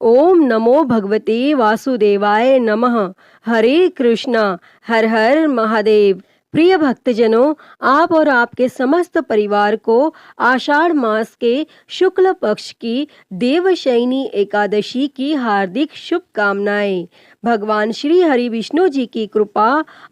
ओम नमो भगवते वासुदेवाय नमः। हरे कृष्णा। हर हर महादेव। प्रिय भक्तजनों, आप और आपके समस्त परिवार को आषाढ़ मास के शुक्ल पक्ष की देवशयनी एकादशी की हार्दिक शुभकामनाएं। भगवान श्री हरि विष्णु जी की कृपा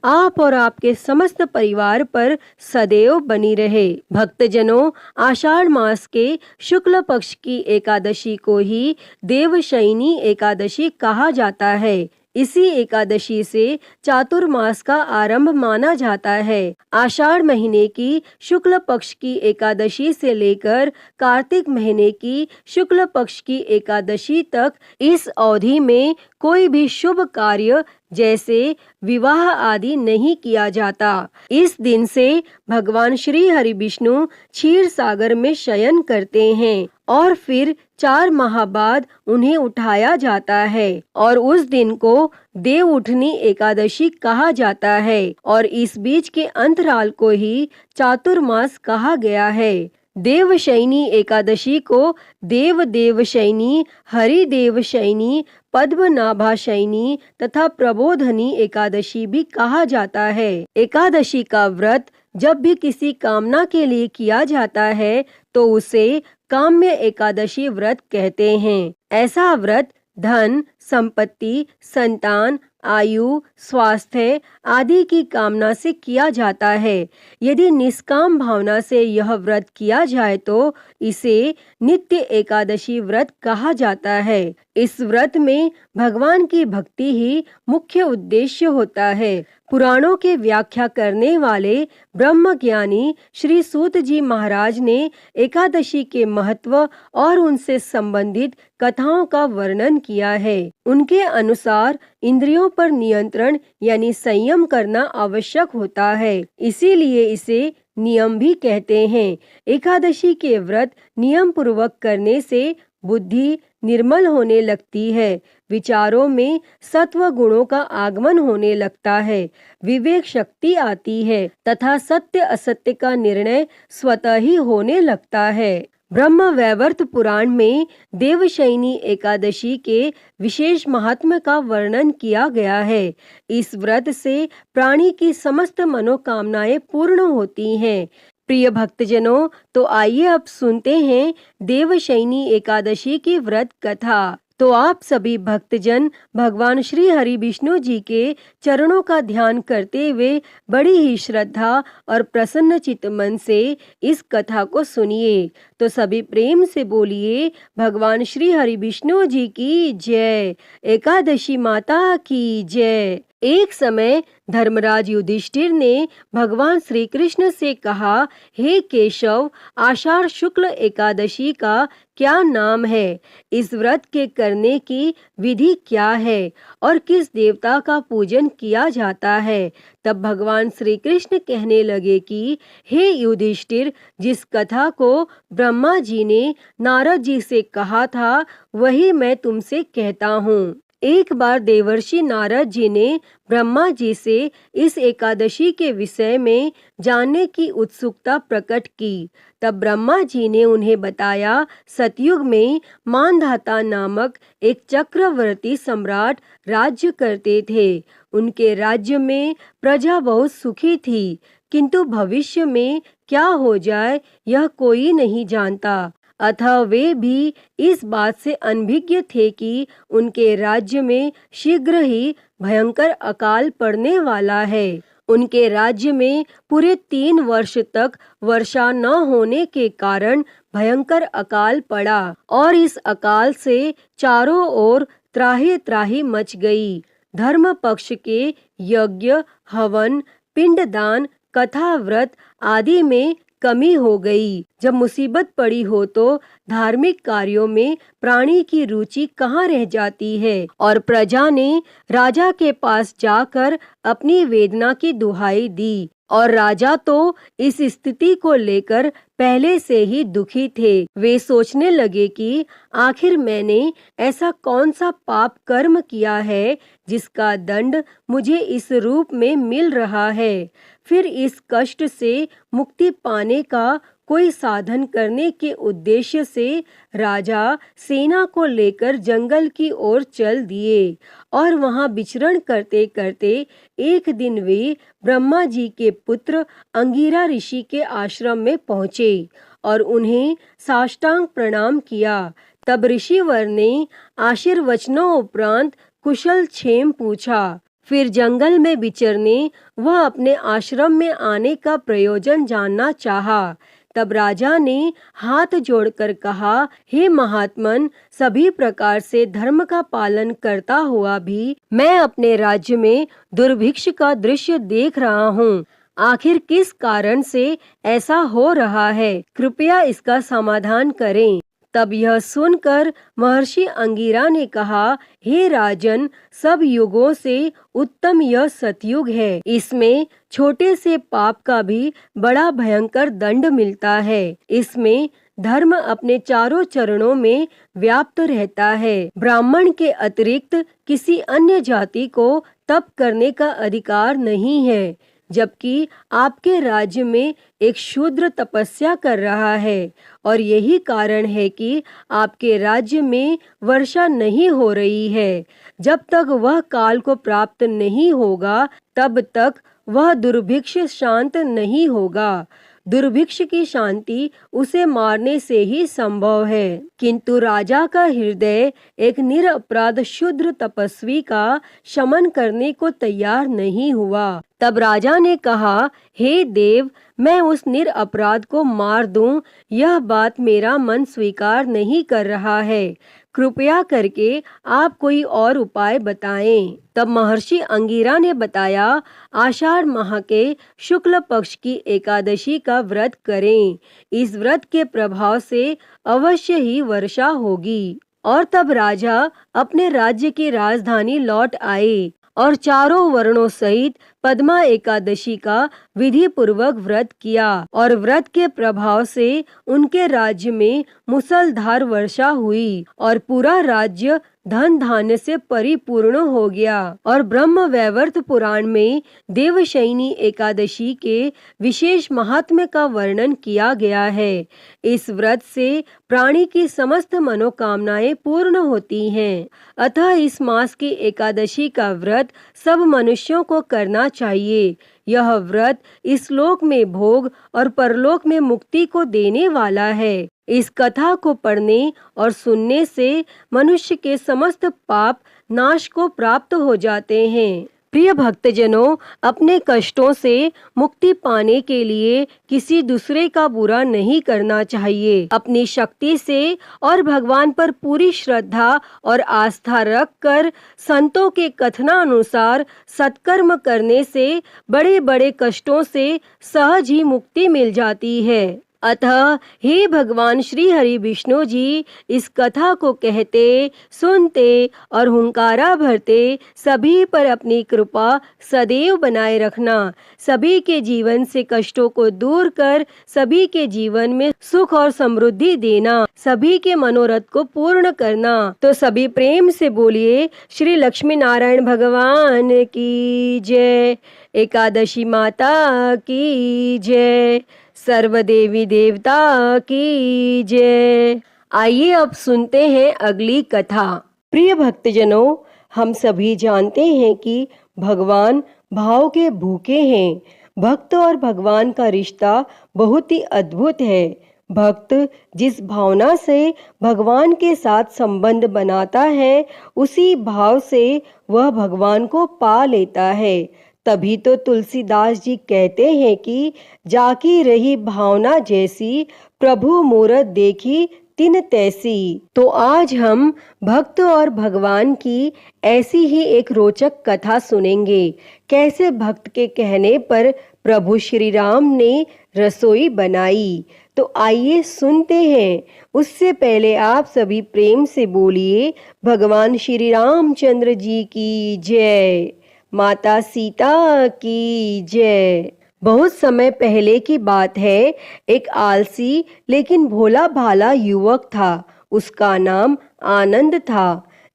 आप और आपके समस्त परिवार पर सदैव बनी रहे। भक्तजनों, आषाढ़ मास के शुक्ल पक्ष की एकादशी को ही देवशयनी एकादशी कहा जाता है। इसी एकादशी से चातुर्मास का आरंभ माना जाता है। आषाढ़ महीने की शुक्ल पक्ष की एकादशी से लेकर कार्तिक महीने की शुक्ल पक्ष की एकादशी तक इस अवधि में कोई भी शुभ कार्य जैसे विवाह आदि नहीं किया जाता। इस दिन से भगवान श्री हरि विष्णु क्षीर सागर में शयन करते हैं और फिर 4 माह बाद उन्हें उठाया जाता है और उस दिन को देव उठनी एकादशी कहा जाता है और इस बीच के अंतराल को ही चातुर्मास कहा गया है। देवशयनी एकादशी को देव देवशयनी, हरि देवशयनी, पद्मनाभाशयनी तथा प्रबोधनी एकादशी भी कहा जाता है। एकादशी का व्रत जब भी किसी कामना के लिए किया जाता है तो उसे काम्य एकादशी व्रत कहते हैं। ऐसा व्रत धन, संपत्ति, संतान, आयु, स्वास्थ्य आदि की कामना से किया जाता है। यदि निष्काम भावना से यह व्रत किया जाए तो इसे नित्य एकादशी व्रत कहा जाता है। इस व्रत में भगवान की भक्ति ही मुख्य उद्देश्य होता है। पुराणों के व्याख्या करने वाले ब्रह्मज्ञानी श्री सूत जी महाराज ने एकादशी के महत्व और उनसे संबंधित कथाओं का वर्णन किया है। उनके अनुसार इंद्रियों पर नियंत्रण यानी संयम करना आवश्यक होता है, इसीलिए इसे नियम भी कहते हैं। एकादशी के व्रत नियम पूर्वक करने से बुद्धि निर्मल होने लगती है, विचारों में सत्व गुणों का आगमन होने लगता है, विवेक शक्ति आती है तथा सत्य असत्य का निर्णय स्वतः ही होने लगता है। ब्रह्म वैवर्त पुराण में देवशयनी एकादशी के विशेष महात्म्य का वर्णन किया गया है। इस व्रत से प्राणी की समस्त मनोकामनाएं पूर्ण होती हैं। प्रिय भक्तजनों, तो आइए अब सुनते हैं देवशयनी एकादशी की व्रत कथा। तो आप सभी भक्तजन भगवान श्री हरि विष्णु जी के चरणों का ध्यान करते हुए बड़ी ही श्रद्धा और प्रसन्न चित्त मन से इस कथा को सुनिए। तो सभी प्रेम से बोलिए, भगवान श्री हरि विष्णु जी की जय, एकादशी माता की जय। एक समय धर्मराज युधिष्ठिर ने भगवान श्री कृष्ण से कहा, हे केशव, आषाढ़ शुक्ल एकादशी का क्या नाम है? इस व्रत के करने की विधि क्या है और किस देवता का पूजन किया जाता है? तब भगवान श्री कृष्ण कहने लगे कि हे युधिष्ठिर, जिस कथा को ब्रह्मा जी ने नारद जी से कहा था वही मैं तुमसे कहता हूँ। एक बार देवर्षि नारद जी ने ब्रह्मा जी से इस एकादशी के विषय में जानने की उत्सुकता प्रकट की। तब ब्रह्मा जी ने उन्हें बताया, सतयुग में मानधाता नामक एक चक्रवर्ती सम्राट राज्य करते थे। उनके राज्य में प्रजा बहुत सुखी थी, किंतु भविष्य में क्या हो जाए यह कोई नहीं जानता। अतः वे भी इस बात से अनभिज्ञ थे कि उनके राज्य में शीघ्र ही भयंकर अकाल पड़ने वाला है। उनके राज्य में पूरे 3 वर्ष तक वर्षा न होने के कारण भयंकर अकाल पड़ा और इस अकाल से चारों ओर त्राहि त्राहि मच गई। धर्म पक्ष के यज्ञ, हवन, पिंडदान, कथा, व्रत आदि में कमी हो गई। जब मुसीबत पड़ी हो तो धार्मिक कार्यों में प्राणी की रुचि कहाँ रह जाती है और प्रजा ने राजा के पास जाकर अपनी वेदना की दुहाई दी और राजा तो इस स्थिति को लेकर पहले से ही दुखी थे। वे सोचने लगे कि आखिर मैंने ऐसा कौन सा पाप कर्म किया है जिसका दंड मुझे इस रूप में मिल रहा है। फिर इस कष्ट से मुक्ति पाने का कोई साधन करने के उद्देश्य से राजा सेना को लेकर जंगल की ओर चल दिए और वहां विचरण करते करते एक दिन वे ब्रह्मा जी के पुत्र अंगिरा ऋषि के आश्रम में पहुंचे और उन्हें साष्टांग प्रणाम किया। तब ऋषिवर ने आशीर्वचनों उपरांत कुशल क्षेम पूछा। फिर जंगल में विचरने वह अपने आश्रम में आने का प्रयोजन जानना चाहा। तब राजा ने हाथ जोड़कर कहा, हे महात्मन, सभी प्रकार से धर्म का पालन करता हुआ भी मैं अपने राज्य में दुर्भिक्ष का दृश्य देख रहा हूँ। आखिर किस कारण से ऐसा हो रहा है? कृपया इसका समाधान करें। तब यह सुनकर महर्षि अंगिरा ने कहा, हे राजन, सब युगों से उत्तम यह सतयुग है। इसमें छोटे से पाप का भी बड़ा भयंकर दंड मिलता है। इसमें धर्म अपने चारों चरणों में व्याप्त रहता है। ब्राह्मण के अतिरिक्त किसी अन्य जाति को तप करने का अधिकार नहीं है, जबकि आपके राज्य में एक शूद्र तपस्या कर रहा है और यही कारण है कि आपके राज्य में वर्षा नहीं हो रही है। जब तक वह काल को प्राप्त नहीं होगा तब तक वह दुर्भिक्ष शांत नहीं होगा। दुर्भिक्ष की शांति उसे मारने से ही संभव है। किंतु राजा का हृदय एक निरपराध शूद्र तपस्वी का शमन करने को तैयार नहीं हुआ। तब राजा ने कहा, हे देव, मैं उस निरपराध को मार दूं, यह बात मेरा मन स्वीकार नहीं कर रहा है। कृपया करके आप कोई और उपाय बताएं। तब महर्षि अंगिरा ने बताया, आषाढ़ माह के शुक्ल पक्ष की एकादशी का व्रत करें। इस व्रत के प्रभाव से अवश्य ही वर्षा होगी। और तब राजा अपने राज्य की राजधानी लौट आए और चारों वर्णों सहित पद्मा एकादशी का विधि पूर्वक व्रत किया और व्रत के प्रभाव से उनके राज्य में मूसलधार वर्षा हुई और पूरा राज्य धन धान्य से परिपूर्ण हो गया। और ब्रह्म वैवर्त पुराण में देवशयनी एकादशी के विशेष महात्म्य का वर्णन किया गया है। इस व्रत से प्राणी की समस्त मनोकामनाएं पूर्ण होती हैं। अतः इस मास की एकादशी का व्रत सब मनुष्यों को करना चाहिए। यह व्रत इस लोक में भोग और परलोक में मुक्ति को देने वाला है। इस कथा को पढ़ने और सुनने से मनुष्य के समस्त पाप नाश को प्राप्त हो जाते हैं। प्रिय भक्तजनों, अपने कष्टों से मुक्ति पाने के लिए किसी दूसरे का बुरा नहीं करना चाहिए। अपनी शक्ति से और भगवान पर पूरी श्रद्धा और आस्था रखकर संतों के कथनानुसार सत्कर्म करने से बड़े बड़े कष्टों से सहज ही मुक्ति मिल जाती है। अतः हे भगवान श्री हरि विष्णु जी, इस कथा को कहते, सुनते और हुंकारा भरते सभी पर अपनी कृपा सदैव बनाए रखना। सभी के जीवन से कष्टों को दूर कर सभी के जीवन में सुख और समृद्धि देना, सभी के मनोरथ को पूर्ण करना। तो सभी प्रेम से बोलिए, श्री लक्ष्मी नारायण भगवान की जय, एकादशी माता की जय, सर्वदेवी देवता की जय। आइए अब सुनते हैं अगली कथा। प्रिय भक्तजनों, हम सभी जानते हैं कि भगवान भाव के भूखे हैं। भक्त और भगवान का रिश्ता बहुत ही अद्भुत है। भक्त जिस भावना से भगवान के साथ संबंध बनाता है, उसी भाव से वह भगवान को पा लेता है। तभी तो तुलसीदास जी कहते हैं कि जाकी रही भावना जैसी, प्रभु मूरत देखी तिन तैसी। तो आज हम भक्त और भगवान की ऐसी ही एक रोचक कथा सुनेंगे। कैसे भक्त के कहने पर प्रभु श्री राम ने रसोई बनाई। तो आइए सुनते हैं। उससे पहले आप सभी प्रेम से बोलिए, भगवान श्री रामचंद्र जी की जय, माता सीता की जय। बहुत समय पहले की बात है। एक आलसी लेकिन भोला भाला युवक था। उसका नाम आनंद था।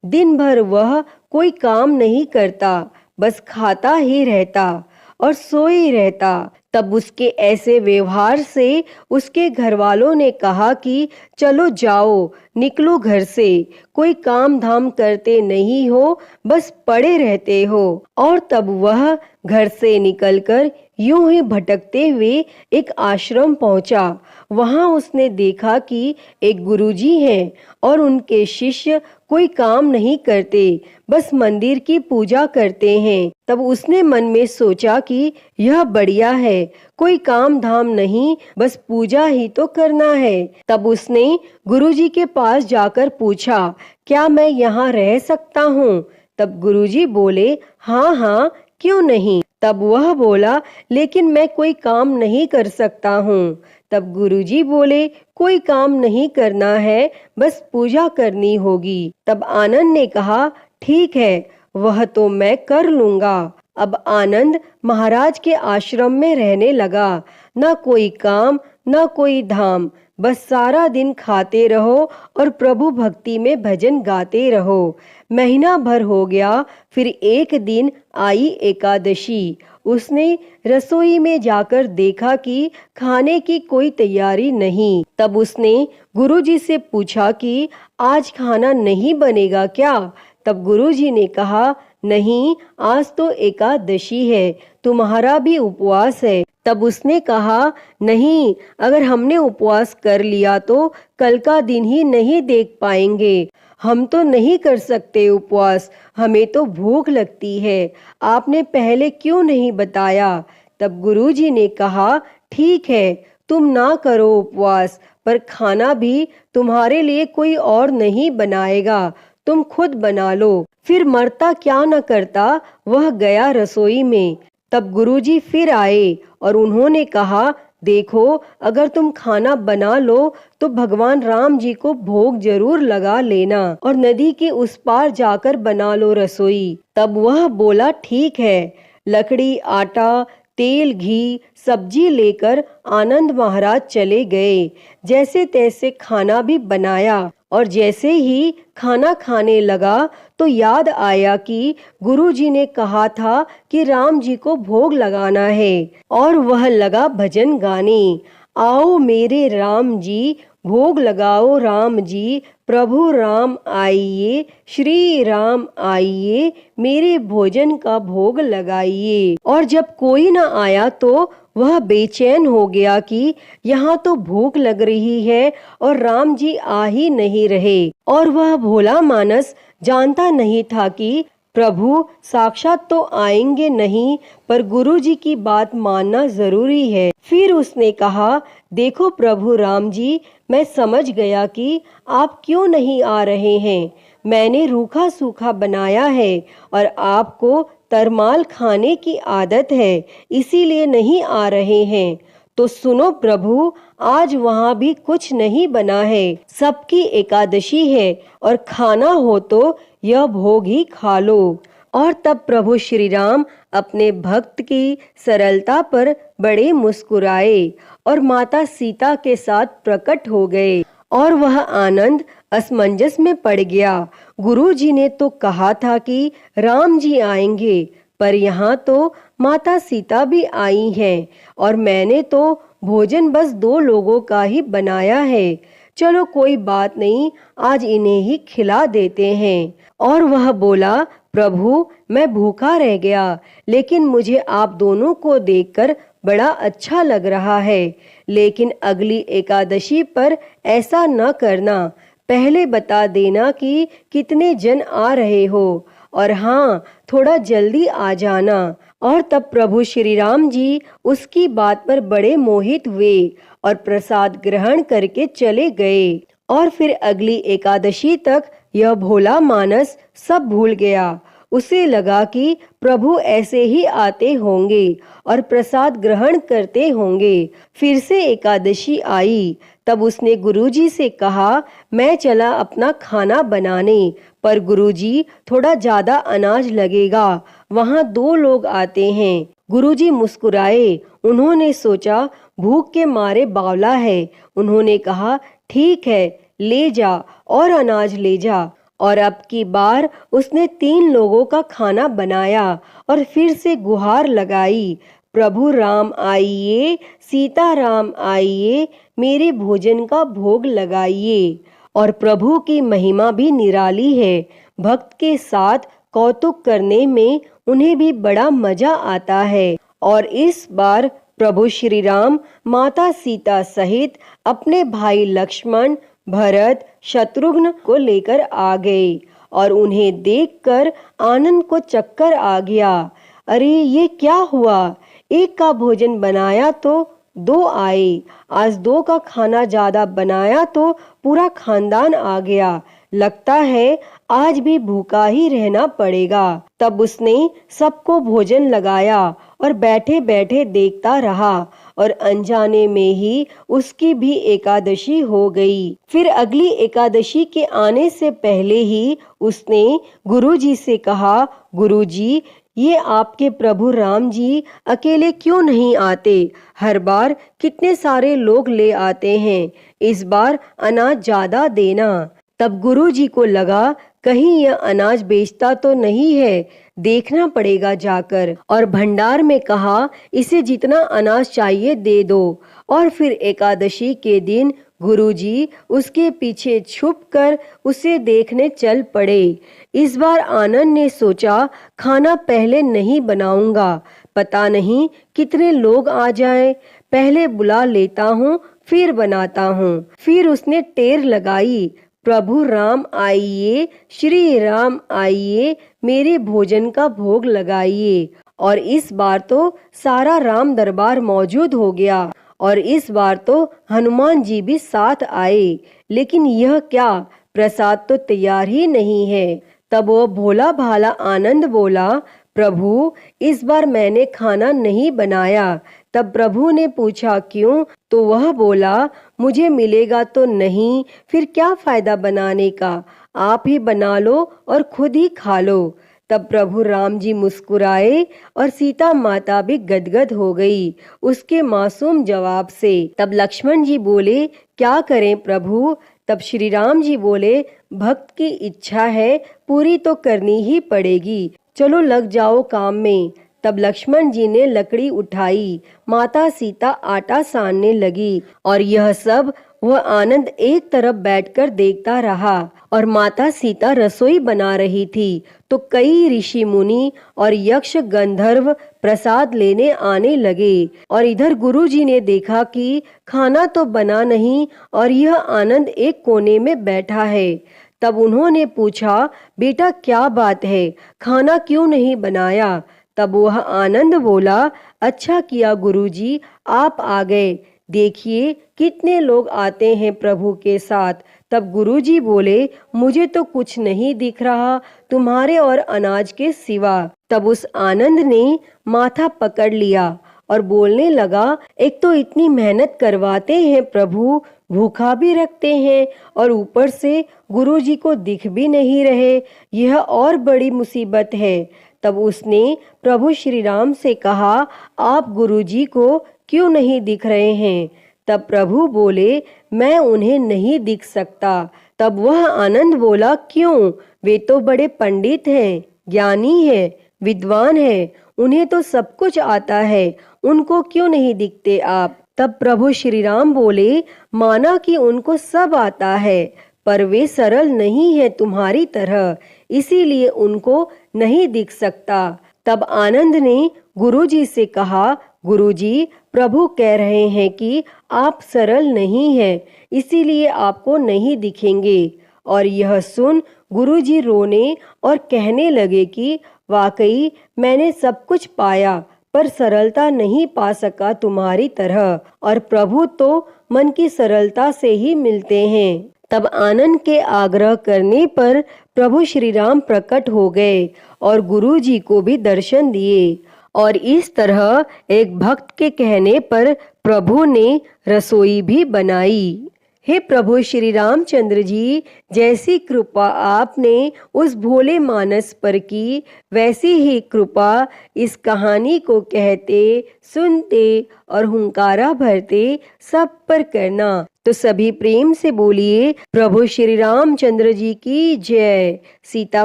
दिन भर वह कोई काम नहीं करता, बस खाता ही रहता और सोए रहता। तब उसके ऐसे व्यवहार से उसके घर वालों ने कहा कि चलो जाओ, निकलो घर से, कोई काम धाम करते नहीं हो, बस पड़े रहते हो। और तब वह घर से निकलकर यूं ही भटकते हुए एक आश्रम पहुंचा। वहां उसने देखा कि एक गुरुजी हैं और उनके शिष्य कोई काम नहीं करते, बस मंदिर की पूजा करते हैं। तब उसने मन में सोचा कि यह बढ़िया है, कोई काम धाम नहीं, बस पूजा ही तो करना है। तब उसने गुरुजी के पास जाकर पूछा, क्या मैं यहाँ रह सकता हूँ? तब गुरुजी बोले, हाँ हाँ, क्यों नहीं। तब वह बोला, लेकिन मैं कोई काम नहीं कर सकता हूँ। तब गुरुजी बोले, कोई काम नहीं करना है, बस पूजा करनी होगी। तब आनंद ने कहा, ठीक है, वह तो मैं कर लूंगा। अब आनंद महाराज के आश्रम में रहने लगा। न कोई काम, न कोई धाम, बस सारा दिन खाते रहो और प्रभु भक्ति में भजन गाते रहो। महीना भर हो गया। फिर एक दिन आई एकादशी। उसने रसोई में जाकर देखा कि खाने की कोई तैयारी नहीं। तब उसने गुरुजी से पूछा कि आज खाना नहीं बनेगा क्या? तब गुरुजी ने कहा, नहीं, आज तो एकादशी है, तुम्हारा भी उपवास है। तब उसने कहा, नहीं, अगर हमने उपवास कर लिया तो कल का दिन ही नहीं देख पाएंगे। हम तो नहीं कर सकते उपवास, हमें तो भूख लगती है। आपने पहले क्यों नहीं बताया? तब गुरुजी ने कहा, ठीक है, तुम ना करो उपवास, पर खाना भी तुम्हारे लिए कोई और नहीं बनाएगा, तुम खुद बना लो। फिर मरता क्या न करता, वह गया रसोई में। तब गुरुजी फिर आए और उन्होंने कहा, देखो, अगर तुम खाना बना लो तो भगवान राम जी को भोग जरूर लगा लेना और नदी के उस पार जाकर बना लो रसोई। तब वह बोला, ठीक है। लकड़ी, आटा, तेल, घी, सब्जी लेकर आनंद महाराज चले गए। जैसे तैसे खाना भी बनाया और जैसे ही खाना खाने लगा तो याद आया कि गुरुजी ने कहा था कि राम जी को भोग लगाना है और वह लगा भजन गाने। आओ मेरे राम जी, भोग लगाओ राम जी, प्रभु राम आइए, श्री राम आइए, मेरे भोजन का भोग लगाइए। और जब कोई न आया तो वह बेचैन हो गया कि यहाँ तो भूख लग रही है और राम जी आ ही नहीं रहे। और वह भोला मानस जानता नहीं था कि प्रभु साक्षात तो आएंगे नहीं, पर गुरुजी की बात मानना जरूरी है। फिर उसने कहा, देखो प्रभु राम जी, मैं समझ गया कि आप क्यों नहीं आ रहे हैं। मैंने रूखा सूखा बनाया है और आपको तरमाल खाने की आदत है, इसीलिए नहीं आ रहे हैं। तो सुनो प्रभु, आज वहाँ भी कुछ नहीं बना है, सबकी एकादशी है और खाना हो तो यह भोग ही खा लो। और तब प्रभु श्री राम अपने भक्त की सरलता पर बड़े मुस्कुराए और माता सीता के साथ प्रकट हो गए और वह आनंद असमंजस में पड़ गया। गुरुजी ने तो कहा था कि राम जी आएंगे, पर यहाँ तो माता सीता भी आई हैं और मैंने तो भोजन बस 2 लोगों का ही बनाया है। चलो कोई बात नहीं, आज इन्हें ही खिला देते हैं। और वह बोला, प्रभु, मैं भूखा रह गया, लेकिन मुझे आप दोनों को देखकर बड़ा अच्छा लग रहा है। लेकिन अगली एकादशी पर ऐसा न करना, पहले बता देना कि कितने जन आ रहे हो, और हाँ, थोड़ा जल्दी आ जाना। और तब प्रभु श्री राम जी उसकी बात पर बड़े मोहित हुए और प्रसाद ग्रहण करके चले गए। और फिर अगली एकादशी तक यह भोला मानस सब भूल गया। उसे लगा कि प्रभु ऐसे ही आते होंगे और प्रसाद ग्रहण करते होंगे। फिर से एकादशी आई। तब उसने गुरुजी से कहा, मैं चला अपना खाना बनाने, पर गुरुजी, थोड़ा ज्यादा अनाज लगेगा, वहाँ 2 लोग आते हैं। गुरुजी मुस्कुराए। उन्होंने सोचा भूख के मारे बावला है। उन्होंने कहा, ठीक है, ले जा और अनाज ले जा। और अब की बार उसने 3 लोगों का खाना बनाया और फिर से गुहार लगाई, प्रभु राम आइए, सीता राम आइए, मेरे भोजन का भोग लगाइए। और प्रभु की महिमा भी निराली है। भक्त के साथ कौतुक करने में उन्हें भी बड़ा मजा आता है। और इस बार प्रभु श्री राम माता सीता सहित अपने भाई लक्ष्मण, भरत, शत्रुघ्न को लेकर आ गए और उन्हें देखकर आनंद को चक्कर आ गया। अरे ये क्या हुआ? एक का भोजन बनाया तो दो आए, आज दो का खाना ज्यादा बनाया तो पूरा खानदान आ गया। लगता है आज भी भूखा ही रहना पड़ेगा। तब उसने सबको भोजन लगाया और बैठे बैठे देखता रहा और अनजाने में ही उसकी भी एकादशी हो गई। फिर अगली एकादशी के आने से पहले ही उसने गुरुजी से कहा, गुरुजी ये आपके प्रभु राम जी अकेले क्यों नहीं आते? हर बार कितने सारे लोग ले आते हैं, इस बार अनाज ज्यादा देना। तब गुरुजी को लगा कहीं यह अनाज बेचता तो नहीं है, देखना पड़ेगा जाकर। और भंडार में कहा इसे जितना अनाज चाहिए दे दो। और फिर एकादशी के दिन गुरुजी उसके पीछे छुपकर उसे देखने चल पड़े। इस बार आनंद ने सोचा खाना पहले नहीं बनाऊंगा, पता नहीं कितने लोग आ जाएं, पहले बुला लेता हूँ फिर बनाता हूँ। फिर उसने टेर लगाई, प्रभु राम आइए, श्री राम आइए, मेरे भोजन का भोग लगाइए। और इस बार तो सारा राम दरबार मौजूद हो गया और इस बार तो हनुमान जी भी साथ आए। लेकिन यह क्या, प्रसाद तो तैयार ही नहीं है। तब वो भोला भाला आनंद बोला, प्रभु इस बार मैंने खाना नहीं बनाया। तब प्रभु ने पूछा क्यों? तो वह बोला मुझे मिलेगा तो नहीं, फिर क्या फायदा बनाने का, आप ही बना लो और खुद ही खा लो। तब प्रभु राम जी मुस्कुराए और सीता माता भी गदगद हो गई उसके मासूम जवाब से। तब लक्ष्मण जी बोले क्या करें प्रभु? तब श्री राम जी बोले भक्त की इच्छा है पूरी तो करनी ही पड़ेगी, चलो लग जाओ काम में। तब लक्ष्मण जी ने लकड़ी उठाई, माता सीता आटा सानने लगी और यह सब वह आनंद एक तरफ बैठकर देखता रहा। और माता सीता रसोई बना रही थी तो कई ऋषि मुनि और यक्ष गंधर्व प्रसाद लेने आने लगे। और इधर गुरुजी ने देखा कि खाना तो बना नहीं और यह आनंद एक कोने में बैठा है। तब उन्होंने पूछा बेटा क्या बात है, खाना क्यों नहीं बनाया? तब वह आनंद बोला अच्छा किया गुरुजी आप आ गए, देखिए कितने लोग आते हैं प्रभु के साथ। तब गुरुजी बोले मुझे तो कुछ नहीं दिख रहा तुम्हारे और अनाज के सिवा। तब उस आनंद ने माथा पकड़ लिया और बोलने लगा एक तो इतनी मेहनत करवाते हैं प्रभु, भूखा भी रखते हैं और ऊपर से गुरुजी को दिख भी नहीं रहे, यह और बड़ी मुसीबत है। तब उसने प्रभु श्री राम से कहा आप गुरुजी को क्यों नहीं दिख रहे हैं? तब प्रभु बोले मैं उन्हें नहीं दिख सकता। तब वह आनंद बोला क्यों? वे तो बड़े पंडित हैं, ज्ञानी हैं, विद्वान हैं, उन्हें तो सब कुछ आता है, उनको क्यों नहीं दिखते आप? तब प्रभु श्री राम बोले माना कि उनको सब आता है पर वे सरल नहीं है तुम्हारी तरह, इसीलिए उनको नहीं दिख सकता। तब आनंद ने गुरुजी से कहा गुरुजी प्रभु कह रहे हैं कि आप सरल नहीं हैं, इसीलिए आपको नहीं दिखेंगे। और यह सुन गुरुजी रोने और कहने लगे कि वाकई मैंने सब कुछ पाया पर सरलता नहीं पा सका तुम्हारी तरह, और प्रभु तो मन की सरलता से ही मिलते हैं। तब आनंद के आग्रह करने पर प्रभु श्री राम प्रकट हो गए और गुरुजी को भी दर्शन दिए। और इस तरह एक भक्त के कहने पर प्रभु ने रसोई भी बनाई। हे प्रभु श्री रामचंद्र जी, जैसी कृपा आपने उस भोले मानस पर की, वैसी ही कृपा इस कहानी को कहते, सुनते और हुंकारा भरते सब पर करना। तो सभी प्रेम से बोलिए प्रभु श्री रामचंद्र जी की जय, सीता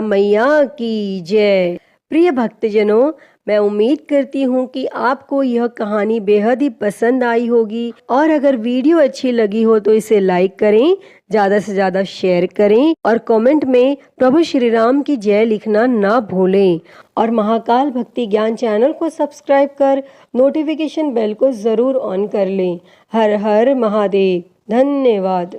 मैया की जय। प्रिय भक्तजनों, मैं उम्मीद करती हूँ कि आपको यह कहानी बेहद ही पसंद आई होगी और अगर वीडियो अच्छी लगी हो तो इसे लाइक करें, ज़्यादा से ज़्यादा शेयर करें और कमेंट में प्रभु श्री राम की जय लिखना ना भूलें और महाकाल भक्ति ज्ञान चैनल को सब्सक्राइब कर नोटिफिकेशन बेल को ज़रूर ऑन कर लें। हर हर महादेव। धन्यवाद।